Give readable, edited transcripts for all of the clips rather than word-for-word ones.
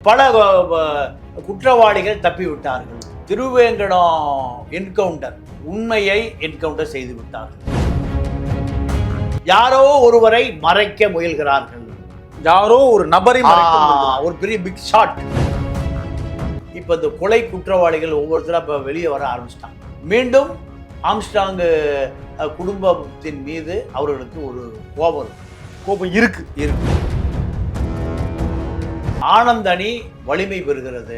பல குற்றவாளிகள் தப்பிவிட்டார்கள். திருவேங்கடம் என்கவுண்டர் உண்மையை என்கவுண்டர் செய்து விட்டார்கள். யாரோ ஒருவரை மறைக்க முயல்கிறார்கள். யாரோ ஒரு நபரை ஒரு பெரிய பிக் ஷாட். இப்ப இந்த கொலை குற்றவாளிகள் ஒவ்வொருத்தரும் இப்ப வெளியே வர ஆரம்பிச்சிட்டாங்க. மீண்டும் ஆம்ஸ்ட்ராங் குடும்பத்தின் மீது அவர்களுக்கு ஒரு கோபம் இருக்கு. ஆனந்த் அணி வலிமை பெறுகிறது,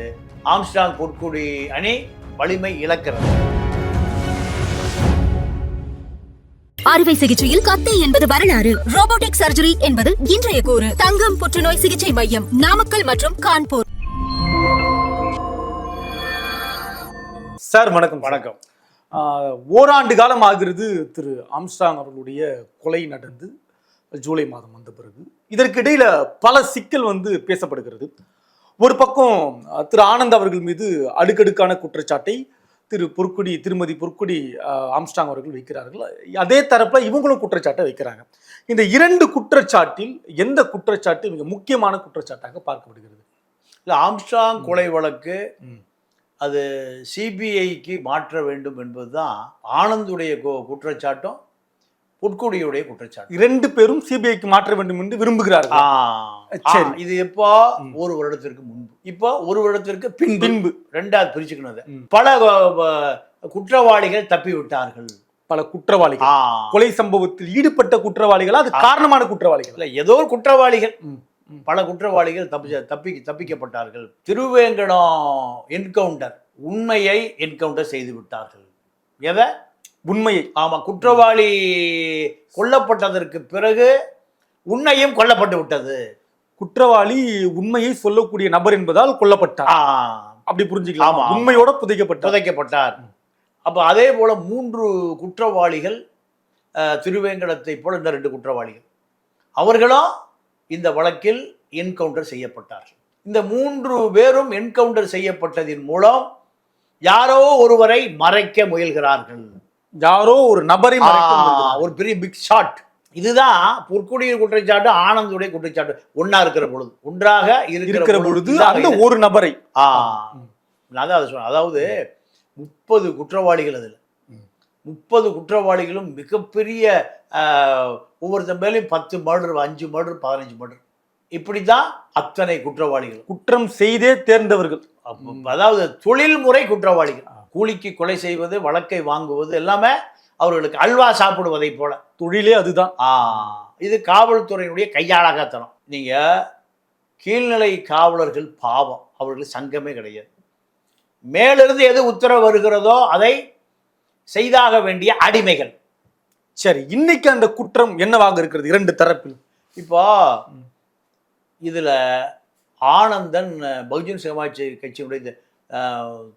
ஆம்ஸ்ட்ராங் பொற்குடி அணி வலிமை இழக்கிறது. அறுவை சிகிச்சையில் கத்தை என்பது வரலாறு, ரோபோட்டிக் சர்ஜரி என்பது இன்றைய கூறு. தங்கம் புற்றுநோய் சிகிச்சை மையம், நாமக்கல் மற்றும் கான்பூர். சார் வணக்கம். வணக்கம். ஓராண்டு காலம் ஆகிறது திரு ஆம்ஸ்ட்ராங் அவர்களுடைய கொலை நடந்து ஜூலை மாதம் வந்த பிறகு. இதற்கிடையில பல சிக்கல் பேசப்படுகிறது. ஒரு பக்கம் திரு ஆனந்த் அவர்கள் மீது அடுக்கடுக்கான குற்றச்சாட்டை திருமதி பொற்குடி ஆம்ஸ்ட்ராங் அவர்கள் வைக்கிறார்கள். அதே தரப்புல இவங்களும் குற்றச்சாட்டை வைக்கிறாங்க. இந்த இரண்டு குற்றச்சாட்டில் எந்த குற்றச்சாட்டு மிக முக்கியமான குற்றச்சாட்டாக பார்க்கப்படுகிறது? இல்லை, ஆம்ஸ்ட்ராங் கொலை வழக்கு அது சிபிஐக்கு மாற்ற வேண்டும் என்பதுதான் ஆனந்துடைய குற்றச்சாட்டும் பொற்குடியுடைய குற்றச்சாட்டு. இரண்டு பேரும் சிபிஐக்கு மாற்ற வேண்டும் என்று விரும்புகிறார்கள். இது எப்போ? ஒரு வருடத்திற்கு முன்பு. இப்போ ஒரு வருடத்திற்கு பின்பு ரெண்டாவது பிரிச்சுக்கணும். பல குற்றவாளிகள் தப்பி விட்டார்கள். பல குற்றவாளிகள், கொலை சம்பவத்தில் ஈடுபட்ட குற்றவாளிகள், அது காரணமான குற்றவாளிகள் இல்ல, ஏதோ ஒரு குற்றவாளிகள், பல குற்றவாளிகள் தப்பிக்கப்பட்டார்கள். திருவேங்கடம் என்கவுண்டர் உண்மையை என்கவுண்டர் செய்து விட்டார்கள். எதை? உண்மையை. ஆமா, குற்றவாளி கொல்லப்பட்டதற்கு பிறகு உண்மையும் கொல்லப்பட்டு விட்டது. குற்றவாளி உண்மையை சொல்லக்கூடிய நபர் என்பதால் கொல்லப்பட்டார், அப்படி புரிஞ்சுக்கலாம். உண்மையோட புதைக்கப்பட்டார். அப்ப அதே போல 3 குற்றவாளிகள் திருவேங்கடத்தை போல இந்த 2 குற்றவாளிகள் அவர்களும் இந்த வழக்கில் என்கவுண்டர் செய்யப்பட்டார்கள். இந்த 3 பேரும் என்கவுண்டர் செய்யப்பட்டதின் மூலம் யாரோ ஒருவரை மறைக்க முயல்கிறார்கள். யாரோ ஒரு நபரை ஒரு பெரிய பிக் ஷாட். இதுதான் பொற்குடிய குற்றச்சாட்டு, ஆனந்துடைய குற்றச்சாட்டு. ஒன்றாக இருக்கிற பொழுது அந்த ஒரு நபரை அதாவது 30 குற்றவாளிகள். அதுல 30 குற்றவாளிகளும் மிகப்பெரிய ஒவ்வொருத்தர் மேலேயும் 10 மர்டர், 5 மர்டர், 15 மர்டர், இப்படிதான் அத்தனை குற்றவாளிகள். குற்றம் செய்தே தேர்ந்தவர்கள். அதாவது தொழில்முறை குற்றவாளிகள். கூலிக்கு கொலை செய்வது, வழக்கை வாங்குவது எல்லாமே அவர்களுக்கு அல்வா சாப்பிடுவதை போல தொழிலே அதுதான். இது காவல்துறையினுடைய கையாளகத்தனம். நீங்க கீழ்நிலை காவலர்கள் பாவம், அவர்களுக்கு சங்கமே கிடையாது. மேலிருந்து எது உத்தரவு வருகிறதோ அதை செய்தாக வேண்டிய அடிமைகள். சரி, இன்னைக்கு அந்த குற்றம் என்னவாக இருக்கிறது இரண்டு தரப்பில்? இப்போ இதுல ஆனந்தன் பகுஜன் சமாஜ் கட்சியினுடைய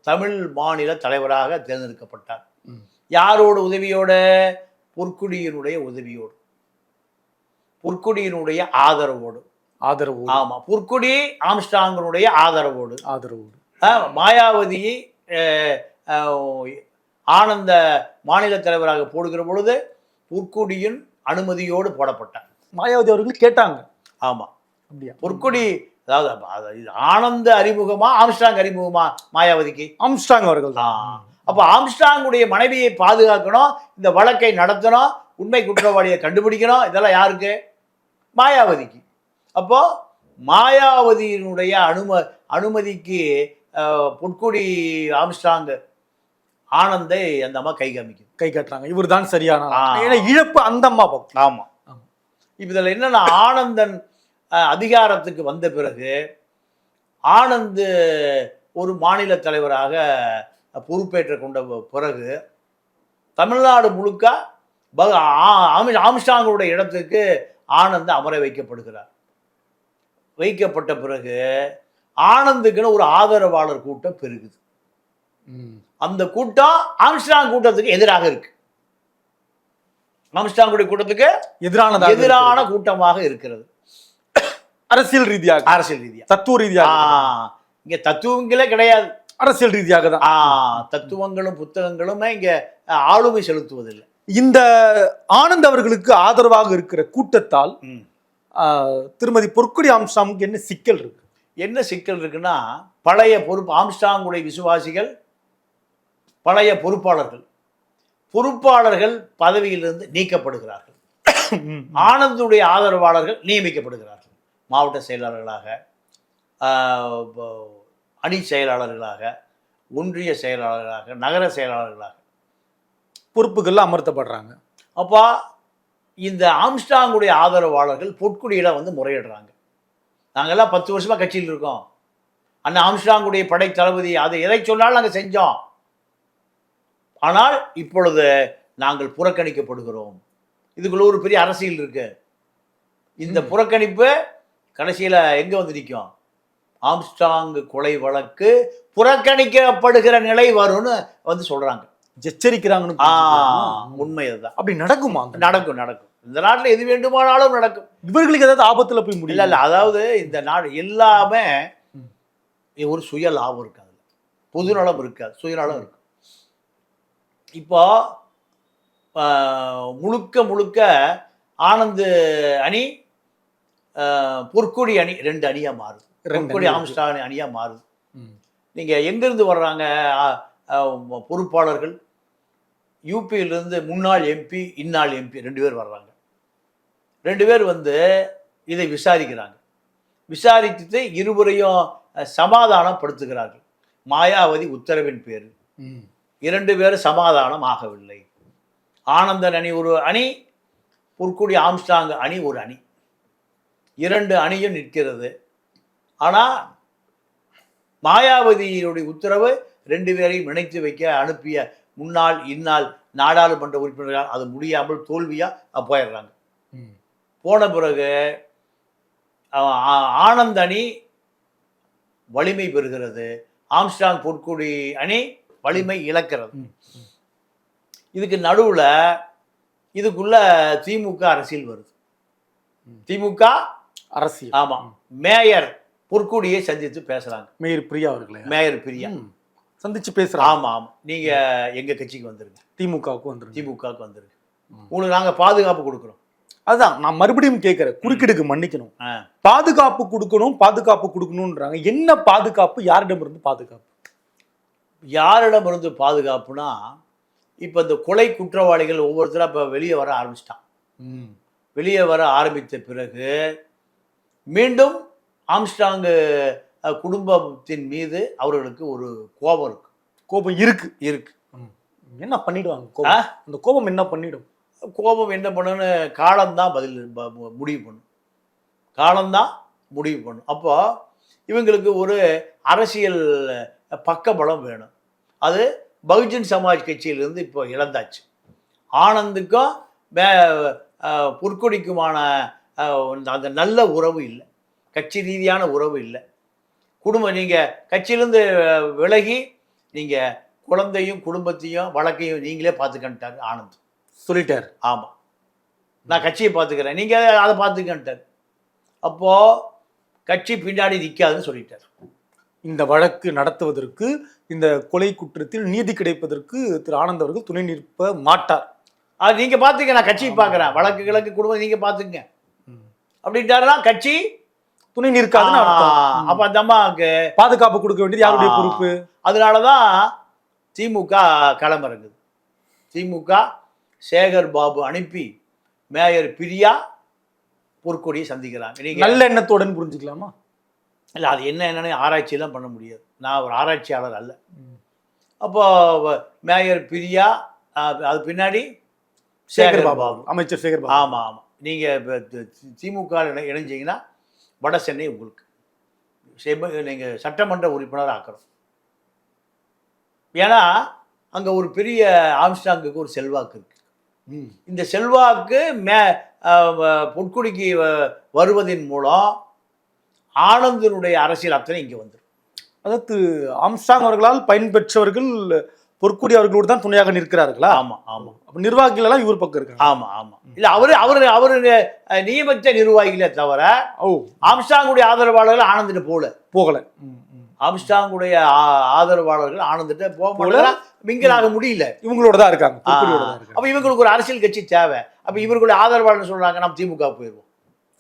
தமிழ் மாநில தலைவராக தேர்ந்தெடுக்கப்பட்டார். யாரோட உதவியோட? பொற்குடியினுடைய உதவியோடு, பொற்குடியினுடைய ஆதரவோடு. ஆமா, பொற்குடி ஆம்ஸ்ட்ராங்கினுடைய ஆதரவோடு. மாயாவதி ஆனந்த மாநில தலைவராக போடுகிற பொழுது பொற்குடியின் அனுமதியோடு போடப்பட்டார். மாயாவதி அவர்கள் கேட்டாங்க. ஆமா, அப்படியா? பொற்குடி, அதாவது ஆனந்த அறிமுகமா ஆம்ஸ்ட்ராங் அறிமுகமா மாயாவதிக்கு? ஆம்ஸ்ட்ராங் அவர்கள் தான். அப்ப ஆம்ஸ்ட்ராங்குடைய மனைவியை பாதுகாக்கணும், இந்த வழக்கை நடத்தணும், உண்மை குற்றவாளியை கண்டுபிடிக்கணும். இதெல்லாம் யாருக்கு? மாயாவதிக்கு. அப்போ மாயாவதியினுடைய அனுமதிக்கு பொற்குடி ஆம்ஸ்ட்ராங் ஆனந்தை அந்த அம்மா கை காட்டுறாங்க. இவர் தான் சரியான இழப்பு அந்த அம்மா பக்கம். ஆமா. இப்ப இதுல என்னன்னா, ஆனந்தன் அதிகாரத்துக்கு வந்த பிறகு ஆனந்த் ஒரு மாநில தலைவராக பொறுப்பேற்ற கொண்ட பிறகு தமிழ்நாடு முழுக்க ஆம்ஸ்ட்ராங்குடைய இடத்துக்கு ஆனந்த் அமர வைக்கப்படுகிறார். வைக்கப்பட்ட பிறகு ஆனந்துக்குன்னு ஒரு ஆதரவாளர் கூட்டம் பெருகுது. அந்த கூட்டம் ஆம்ஸ்ட்ராங் கூட்டத்துக்கு எதிராக இருக்கு. ஆம்ஸ்ட்ராங்குடைய கூட்டத்துக்கு எதிரான கூட்டமாக இருக்கிறது. அரசியல் ரீதியாக, தத்துவ ரீதியாக. இங்க தத்துவங்களே கிடையாது, அரசியல் ரீதியாக தான். தத்துவங்களும் புத்தகங்களுமே இங்க ஆளுமை செலுத்துவதில்லை. இந்த ஆனந்த் அவர்களுக்கு ஆதரவாக இருக்கிற கூட்டத்தால் திருமதி பொற்குடி ஆம்ஸ்ட்ராங்குக்கு என்ன சிக்கல் இருக்கு? என்ன சிக்கல் இருக்குன்னா, பழைய ஆம்ஸ்ட்ராங்குடைய விசுவாசிகள், பழைய பொறுப்பாளர்கள் பதவியிலிருந்து நீக்கப்படுகிறார்கள். ஆனந்துடைய ஆதரவாளர்கள் நியமிக்கப்படுகிறார்கள். மாவட்ட செயலாளர்களாக, அணி செயலாளர்களாக, ஒன்றிய செயலாளர்களாக, நகர செயலாளர்களாக பொறுப்புகள்ல அமர்த்தப்படுறாங்க. அப்போ இந்த ஆம்ஸ்ட்ராங்குடைய ஆதரவாளர்கள் பொற்குடியில வந்து முறையிடுறாங்க. நாங்கெல்லாம் 10 வருஷமா கட்சியில் இருக்கோம், அண்ணன் ஆம்ஸ்ட்ராங்குடைய படை தளபதி அதை எதை சொன்னாலும் நாங்கள் செஞ்சோம், ஆனால் இப்பொழுது நாங்கள் புறக்கணிக்கப்படுகிறோம். இதுக்குள்ள ஒரு பெரிய அரசியல் இருக்கு. இந்த புறக்கணிப்பு கடைசியில் எங்கே வந்து நிற்கும்? ஆம்ஸ்ட்ராங் கொலை வழக்கு புறக்கணிக்கப்படுகிற நிலை வரும்னு வந்து சொல்றாங்க, எச்சரிக்கிறாங்கன்னு. உண்மை அதுதான். அப்படி நடக்குமா? நடக்கும். இந்த நாட்டில் எது வேண்டுமானாலும் நடக்கும். இவர்களுக்கு ஏதாவது ஆபத்துல போய் முடியல. இல்ல, அதாவது இந்த நாடு எல்லாமே ஒரு சுய லாபம் இருக்காது, பொதுநலம் இருக்காது, சுயநலம் இருக்கு. இப்போ முழுக்க ஆனந்த் அணி, பொற்குடி அணி 2 அணியா மாறுது. பொற்குடி ஆம்ஸ்ட்ராங் அணியா மாறுது. நீங்க எங்கிருந்து வர்றாங்க பொறுப்பாளர்கள்? யூபியிலிருந்து முன்னாள் எம்பி, இந்நாள் எம்பி 2 பேர் வர்றாங்க. 2 பேர் வந்து இதை விசாரிக்கிறாங்க. விசாரித்து இருவரையும் சமாதானப்படுத்துகிறார்கள். மாயாவதி உத்தரவின் பேர் 2 பேரும் சமாதானம் ஆகவில்லை. ஆனந்தன் அணி ஒரு அணி, பொற்குடி ஆம்ஸ்ட்ராங் அணி ஒரு அணி, 2 அணியும் நிற்கிறது. ஆனால் மாயாவதியுடைய உத்தரவு 2 பேரையும் இணைத்து வைக்க அனுப்பிய முன்னாள் இந்நாள் நாடாளுமன்ற உறுப்பினர்கள் அது முடியாமல் தோல்வியா போயிடுறாங்க. போன பிறகு ஆனந்த் அணி வலிமை பெறுகிறது, ஆம்ஸ்ட்ராங் பொற்குடி அணி வலிமை இழக்கிறது. இதுக்கு நடுவில் இதுக்குள்ள திமுக அரசியல் வருது. திமுக அரசியல், ஆமா, மேயர் பொற்குடியை சந்தித்து பேசுறாங்க. மேயர் பிரியா அவர்களே, மேயர் பிரியா சந்திச்சு பேசுறாங்க. ஆமா, நீங்க எங்க கட்சிக்கு வந்துருங்க, திமுகவுக்கு வந்துருங்க, திமுகவுக்கு வந்துருங்க, உங்களுக்கு நாங்க பாதுகாப்பு கொடுக்குறோம். அதுதான் நான் மறுபடியும் கேட்கிறேன், குறுக்கிடுக்கு மன்னிக்கணும். பாதுகாப்பு கொடுக்கணும்ன்றாங்க. என்ன பாதுகாப்பு? யாரிடமிருந்து பாதுகாப்பு? யாரிடமிருந்து பாதுகாப்புனா, இப்ப இந்த கொலை குற்றவாளிகள் ஒவ்வொருத்தரும் இப்ப வெளியே வர ஆரம்பிச்சிட்டான். வெளியே வர ஆரம்பித்த பிறகு மீண்டும் ஆம்ஸ்ட்ராங் குடும்பத்தின் மீது அவர்களுக்கு ஒரு கோபம் இருக்கு. என்ன பண்ணிடுவாங்க? அந்த கோபம் என்ன பண்ணிடும்? கோபம் என்ன பண்ணுன்னு காலம்தான் முடிவு பண்ணும். காலம்தான் முடிவு பண்ணும். அப்போ இவங்களுக்கு ஒரு அரசியல் பக்கபலம் வேணும். அது பகுஜன் சமாஜ் கட்சியிலிருந்து இப்போ இழந்தாச்சு. ஆனந்துக்கும் பொற்கொடிக்குமான அந்த நல்ல உறவு இல்லை, கட்சி ரீதியான உறவு இல்லை. குடும்பம், நீங்கள் கட்சியிலேருந்து விலகி நீங்கள் குழந்தையும் குடும்பத்தையும் வழக்கையும் நீங்களே பார்த்துக்கிட்டாரு ஆனந்த் சொல்லிட்டார். ஆமாம், நான் கட்சியை பார்த்துக்கிறேன், நீங்கள் அதை பார்த்துக்கிட்டார். அப்போது கட்சி பின்னாடி நிற்காதுன்னு சொல்லிட்டார். இந்த வழக்கு நடத்துவதற்கு, இந்த கொலை குற்றத்தில் நீதி கிடைப்பதற்கு திரு ஆனந்த் அவர்கள் துணை நிற்ப மாட்டார். அது நீங்க பாத்துக்க, நான் கட்சி பார்க்குறேன், வழக்கு குடும்பம் நீங்க பாத்துங்க அப்படின்ட்டாருன்னா கட்சி துணை நிற்காதுன்னு அர்த்தம். அப்ப அந்த அம்மாவுக்கு பாதுகாப்பு கொடுக்க வேண்டியது யாருடைய பொறுப்பு? அதனாலதான் திமுக களமிறங்குது. திமுக சேகர் பாபு அனுப்பி மேயர் பிரியா பொற்கொடியை சந்திக்கிறாங்க. நல்ல எண்ணத்துடன் புரிஞ்சுக்கலாமா? இல்லை, அது என்னன்னு ஆராய்ச்சியெல்லாம் பண்ண முடியாது, நான் ஒரு ஆராய்ச்சியாளர் அல்ல. அப்போ மேயர் பிரியா, அது பின்னாடி சேகர் பாபு, அமைச்சர் சேகர் பாபு. ஆமாம் ஆமாம், நீங்கள் திமுக இணைஞ்சிங்கன்னா வட சென்னை உங்களுக்கு நீங்கள் சட்டமன்ற உறுப்பினர் ஆக்கிறோம். ஏன்னா அங்கே ஒரு பெரிய ஆம்ஸ்ட்ராங்குக்கு ஒரு செல்வாக்கு இருக்கு. இந்த செல்வாக்கு பொற்குடிக்கு வருவதன் மூலம் ஆனந்தனுடைய அரசியல் அத்தனை இங்கே வந்துடும். அதாவது ஆம்ஸ்ட்ராங் அவர்களால் பயன்பெற்றவர்கள் பொற்குடி அவர்களோடு தான் துணையாக நிற்கிறார்களா? ஆமாம் ஆமாம். அப்போ நிர்வாகிகள் எல்லாம் இவர் பக்கம் இருக்காங்க. ஆமாம் ஆமாம். இல்லை, அவரு நியமித்த நிர்வாகிகளே தவிர ஆம்ஸ்ட்ராங்குடைய ஆதரவாளர்கள் ஆனந்திட்டு போகல. ஆம்ஸ்ட்ராங்குடைய ஆதரவாளர்கள் ஆனந்திட்ட போக மிங்கலாக முடியல, இவங்களோட தான் இருக்காங்க. அப்ப இவங்களுக்கு ஒரு அரசியல் கட்சி தேவை. அப்ப இவர்களுடைய ஆதரவாளர் சொல்றாங்க, நம்ம திமுக போயிடுவோம்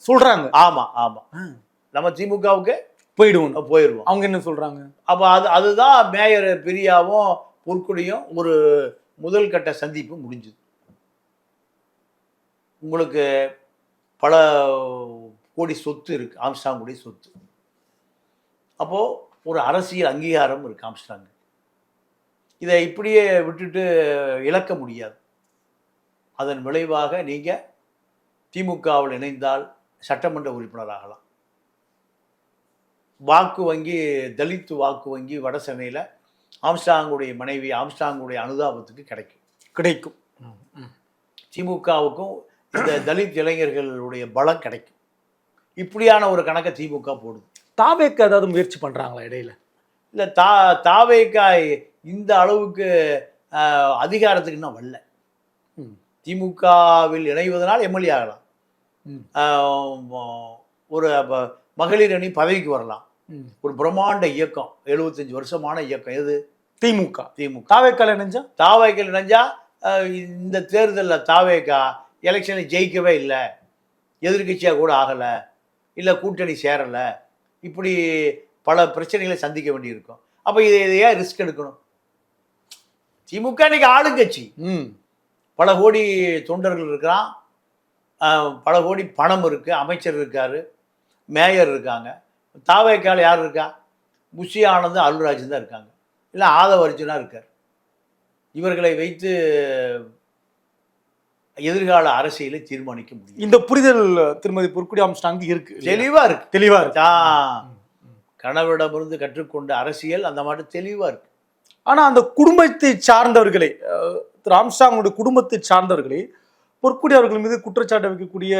சொல்றாங்க. ஆமா ஆமா, நம்ம திமுகவுக்கு போயிடுவோம். அவங்க என்ன சொல்றாங்க? அப்போ அதுதான் மேயர் பிரியாவும் பொற்கொடியும் ஒரு முதல் கட்ட சந்திப்பு முடிஞ்சுது. உங்களுக்கு பல கோடி சொத்து இருக்கு, ஆம்ஸ்ட்ராங்குடைய சொத்து. அப்போ ஒரு அரசியல் அங்கீகாரம் இருக்கு ஆம்ஸ்ட்ராங். இதை இப்படியே விட்டுட்டு இழக்க முடியாது. அதன் விளைவாக நீங்க திமுகவில் இணைந்தால் சட்டமன்ற உறுப்பினர் ஆகலாம். வாக்கு வங்கி, தலித் வாக்கு வங்கி வட சென்னையில் ஆம்ஸ்ட்ராங்குடைய மனைவி ஆம்ஸ்ட்ராங்குடைய அனுதாபத்துக்கு கிடைக்கும். திமுகவுக்கும் இந்த தலித் இளைஞர்களுடைய பலம் கிடைக்கும். இப்படியான ஒரு கணக்கை திமுக போடுது. தாவேக்கு ஏதாவது முயற்சி பண்றாங்களா இடையில? இல்லை, தாவேக்கா இந்த அளவுக்கு அதிகாரத்துக்கு இன்னும் வரல. திமுகவில் இணைவதனால் எம்எல்ஏ ஆகலாம், ஒரு மகளிர் அணி பதவிக்கு வரலாம். ஒரு பிரம்மாண்ட இயக்கம், 75 வருஷமான இயக்கம் எது? திமுக. தாவேக்கால இணைஞ்சா இந்த தேர்தலில் தாவேக்கா எலெக்ஷனில் ஜெயிக்கவே இல்லை, எதிர்கட்சியாக கூட ஆகலை, இல்லை கூட்டணி சேரலை, இப்படி பல பிரச்சனைகளை சந்திக்க வேண்டியிருக்கும். அப்போ இதையே ரிஸ்க் எடுக்கணும். திமுக இன்னைக்கு ஆளுங்கட்சி, பல கோடி தொண்டர்கள் இருக்கிறான், பல கோடி பணம் இருக்குது, அமைச்சர் இருக்கார், மேயர் இருக்காங்க. தாவேக்கால யார் இருக்கா? புஷி ஆனந்த், அருள்ராஜ் தான் இருக்காங்க, இல்லை ஆதவ அர்ஜுனா இருக்கார். இவர்களை வைத்து எதிர்கால அரசியலை தீர்மானிக்க முடியும். இந்த புரிதல் திருமதி பொற்கொடி ஆம்ஸ்ட்ராங் இருக்கு, தெளிவா இருக்கு. கணவரிடமிருந்து கற்றுக்கொண்ட அரசியல் அந்த மாதிரி தெளிவா இருக்கு. ஆனா அந்த குடும்பத்தை சார்ந்தவர்களை, திரு ஆம்ஸ்ட்ராங்குடைய குடும்பத்தை சார்ந்தவர்களை பொற்கொடி அவர்கள் மீது குற்றச்சாட்டு வைக்கக்கூடிய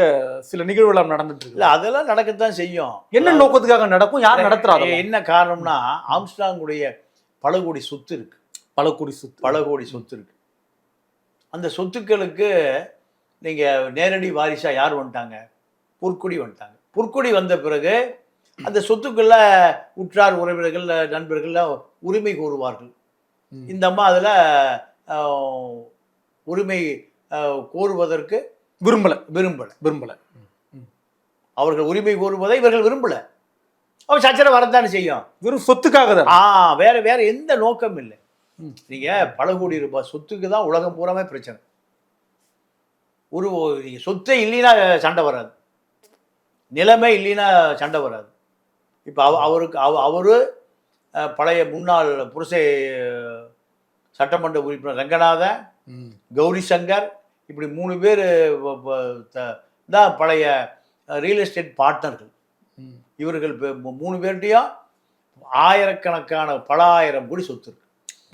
சில நிகழ்வுகள் நடந்துட்டு இருக்கு. அதெல்லாம் நடக்கத்தான் செய்யும். என்ன நோக்கத்துக்காக நடக்கும், யார் நடத்துறாங்க, என்ன காரணம்னா ஆம்ஸ்ட்ராங்குடைய பல கோடி சொத்து இருக்கு. பல கோடி சொத்து இருக்கு. அந்த சொத்துக்களுக்கு நீங்க நேரடி வாரிசா யார் வந்துட்டாங்க? பொற்கொடி வந்துட்டாங்க. பொற்கொடி வந்த பிறகு அந்த சொத்துக்குள்ள உற்றார் உறவினர்கள், நண்பர்கள் உரிமை கோருவார்கள். இந்த அம்மா அதுல உரிமை கோருவதற்கு விரும்பல. அவர்கள் உரிமை கோருவதை இவர்கள் விரும்பல. அவர் சச்சரவு வரத்தானே செய்யும். வெறும் சொத்துக்காக தான். வேற எந்த நோக்கம் இல்லை. நீங்க பல கோடி ரூபாய் சொத்துக்கு தான் உலகம் பூராமே பிரச்சனை. ஒரு சொத்தை இல்லைன்னா சண்டை வராது, நிலைமை இல்லைன்னா சண்டை வராது. இப்போ அவரு பழைய முன்னாள் புருஷை சட்டமன்ற உறுப்பினர் ரங்கநாதன், கௌரி சங்கர், இப்படி 3 பேர் தான் பழைய ரியல் எஸ்டேட் பார்ட்னர்கள். இவர்கள் 3 பேர்கிட்டையும் ஆயிரக்கணக்கான பல ஆயிரம் கோடி சொத்து இருக்கு.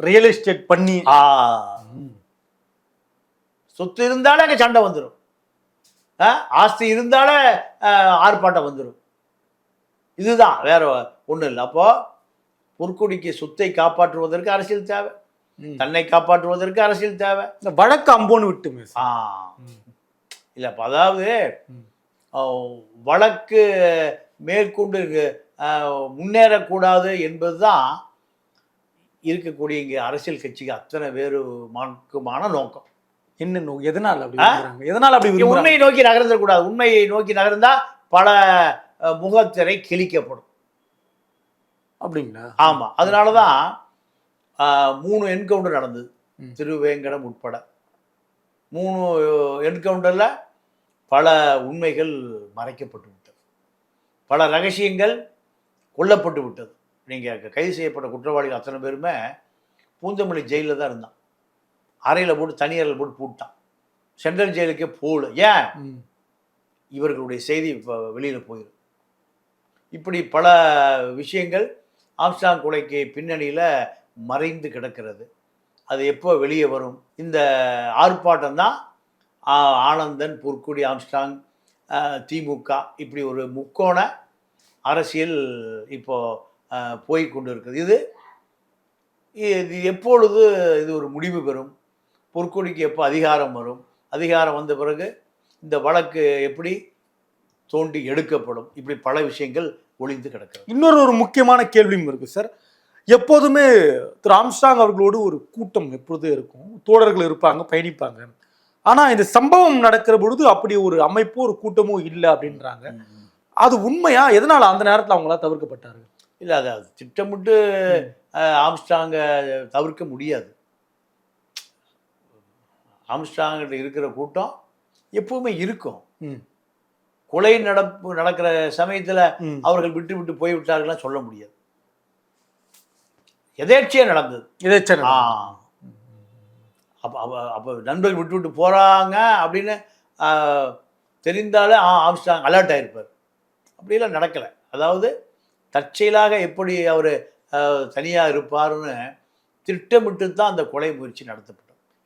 ரியல் எஸ்டேட் பண்ணி சொத்து இருந்தாலே அங்கே சண்டை வந்துடும், ஆஸ்தி இருந்தாலே ஆர்ப்பாட்டம் வந்துடும். இதுதான், வேற ஒன்றும் இல்லை. அப்போ பொற்கொடிக்கு சொத்தை காப்பாற்றுவதற்கு அரசியல் தேவை, தன்னை காப்பாற்றுவதற்கு அரசியல் தேவை. இந்த வழக்கு அம்போன்னு விட்டு இல்லை, அப்போ அதாவது வழக்கு மேற்கொண்டு முன்னேறக்கூடாது என்பதுதான் இருக்கக்கூடிய இங்கே அரசியல் கட்சிக்கு அத்தனை வேறு மார்க்கமான நோக்கம். என்ன நோக்கம்? எதனால் அப்படி உண்மையை நோக்கி நகர்ந்துடக்கூடாது. உண்மையை நோக்கி நகர்ந்தா பல முகத்திரை கிழிக்கப்படும். அப்படிங்களா? ஆமா, அதனாலதான் 3 என்கவுண்டர் நடந்தது, திருவேங்கடம் உட்பட. 3 என்கவுண்டர்ல பல உண்மைகள் மறைக்கப்பட்டு விட்டது, பல ரகசியங்கள் கொல்லப்பட்டு விட்டது. நீங்கள் கைது செய்யப்பட்ட குற்றவாளிகள் அத்தனை பேருமே பூந்தமல்லி ஜெயிலில் தான் இருந்தான். அறையில் போட்டு, தனி அறையில் போட்டு பூட்டான். சென்ட்ரல் ஜெயிலுக்கே போகல. ஏன்? இவர்களுடைய செய்தி இப்போ வெளியில் போயிடும். இப்படி பல விஷயங்கள் ஆம்ஸ்ட்ராங் கொலைக்கு பின்னணியில் மறைந்து கிடக்கிறது. அது எப்போ வெளியே வரும்? இந்த ஆர்ப்பாட்டம் தான் ஆனந்தன், பொற்கொடி, ஆம்ஸ்ட்ராங், திமுக, இப்படி ஒரு முக்கோண அரசியல் இப்போ போய்கொண்டு இருக்குது. இது எப்பொழுது இது ஒரு முடிவு பெறும்? பொற்கொடிக்கு எப்போ அதிகாரம் வரும்? அதிகாரம் வந்த பிறகு இந்த வழக்கு எப்படி தோண்டி எடுக்கப்படும்? இப்படி பல விஷயங்கள் ஒளிந்து கிடக்கிறது. இன்னொரு முக்கியமான கேள்வியும் இருக்கு சார். எப்போதுமே திரு ஆம்ஸ்ட்ராங் அவர்களோடு ஒரு கூட்டம் எப்பொழுதும் இருக்கும், தோழர்கள் இருப்பாங்க, பயணிப்பாங்க. ஆனா இந்த சம்பவம் நடக்கிற பொழுது அப்படி ஒரு அமைப்போ ஒரு கூட்டமோ இல்லை அப்படின்றாங்க. அது உண்மையா? எதனால அந்த நேரத்துல அவங்களா தவிர்க்கப்பட்டாரு? இல்லை, அது திட்டமிட்டு ஆம்ஸ்ட்ராங்க தவிர்க்க முடியாது. ஆம்ஸ்ட்ராங்கிட்ட இருக்கிற கூட்டம் எப்பவுமே இருக்கும். கொலை நடக்கிற சமயத்துல அவர்கள் விட்டு விட்டு போய் விட்டார்கள்லாம் சொல்ல முடியாது. எதேர்ச்சியா நடந்தது. அப்போ நண்பர்கள் விட்டு விட்டு போறாங்க அப்படின்னு தெரிந்தாலே ஆம்ஸ்ட்ராங் அலர்ட் ஆயிருப்பார். அப்படியெல்லாம் நடக்கலை. அதாவது தற்செயலாக எப்படி அவர் தனியாக இருப்பார்னு திட்டமிட்டு தான் அந்த கொலை முயற்சி நடத்தப்பட்டது.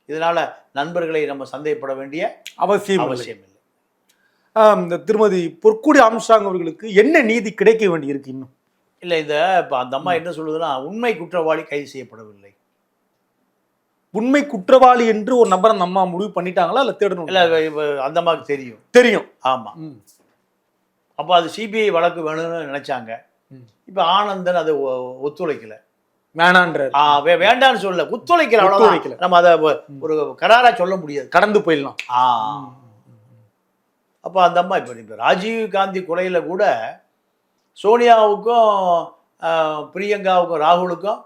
இதனால நண்பர்களை நம்ம சந்தேகப்பட வேண்டிய அவசியம் இல்லை. இந்த திருமதி பொற்கொடி ஆம்ஸ்ட்ராங் அவர்களுக்கு என்ன நீதி கிடைக்க வேண்டி இருக்கு இன்னும்? இல்லை, இப்போ அந்த அம்மா என்ன சொல்லுதுன்னா, உண்மை குற்றவாளி கைது செய்யப்படவில்லை. உண்மை குற்றவாளி என்று ஒரு நபரை அந்த அம்மா முடிவு பண்ணிட்டாங்களா இல்லை தேடணும்? இல்லை, அந்த அம்மாவுக்கு தெரியும். ஆமாம். அப்போ அது சிபிஐ வழக்கு வேணும்னு நினைச்சாங்க. இப்போ ஆனந்தன் அதை ஒத்துழைக்கல. வேண்டான்னு சொல்ல, ஒத்துழைக்கல. அவ்வளோ நம்ம அதை ஒரு கராரா சொல்ல முடியாது, கடந்து போயிடலாம். அப்போ அந்த அம்மா இப்போ ராஜீவ் காந்தி கொலையில கூட சோனியாவுக்கும் பிரியங்காவுக்கும் ராகுலுக்கும்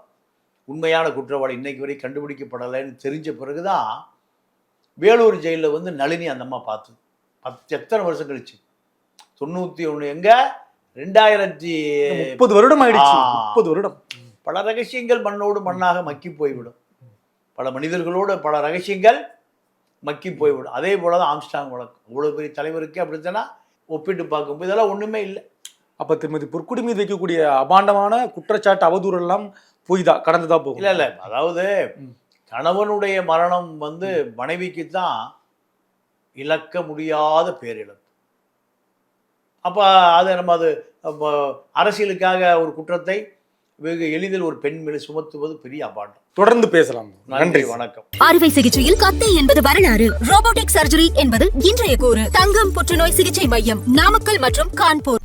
உண்மையான குற்றவாளி இன்னைக்கு வரை கண்டுபிடிக்கப்படலைன்னு தெரிஞ்ச பிறகுதான் வேலூர் ஜெயிலில் வந்து நளினி அந்த அம்மா பார்த்தது. எத்தனை வருஷம் கழிச்சு? 91 எங்க 2030 வருடம் ஆயிடுச்சு. 30 வருடம். பல ரகசியங்கள் மண்ணோடு மண்ணாக மக்கி போய்விடும். பல மனிதர்களோடு பல ரகசியங்கள் மக்கி போய்விடும். அதே போலதான் ஆம்ஸ்ட்ராங் வழக்கு. அவ்வளவு பெரிய தலைவருக்கு அப்படித்தானா ஒப்பிட்டு பார்க்கும்போது இதெல்லாம் ஒண்ணுமே இல்லை. அப்ப திருமதி பொற்கொடி மீது வைக்கக்கூடிய அபாண்டமான குற்றச்சாட்டு அவதூறு எல்லாம் போய்தான் கடந்துதான் போகும். இல்லை, அதாவது கணவனுடைய மரணம் வந்து மனைவிக்கு தான் இழக்க முடியாத பேரிழப்பு. அப்போ அதை நம்ம அது அரசியலுக்காக ஒரு குற்றத்தை வெகு எளிதில் ஒரு பெண் மேல் சுமத்துவது பெரிய அபாண்டம். தொடர்ந்து பேசலாம். நன்றி, வணக்கம். அறுவை சிகிச்சையில் கத்தை என்பது வரலாறு, ரோபோட்டிக் சர்ஜரி என்பது இன்றைய கூறு. தங்கம் புற்றுநோய் சிகிச்சை மையம், நாமக்கல் மற்றும் கான்பூர்.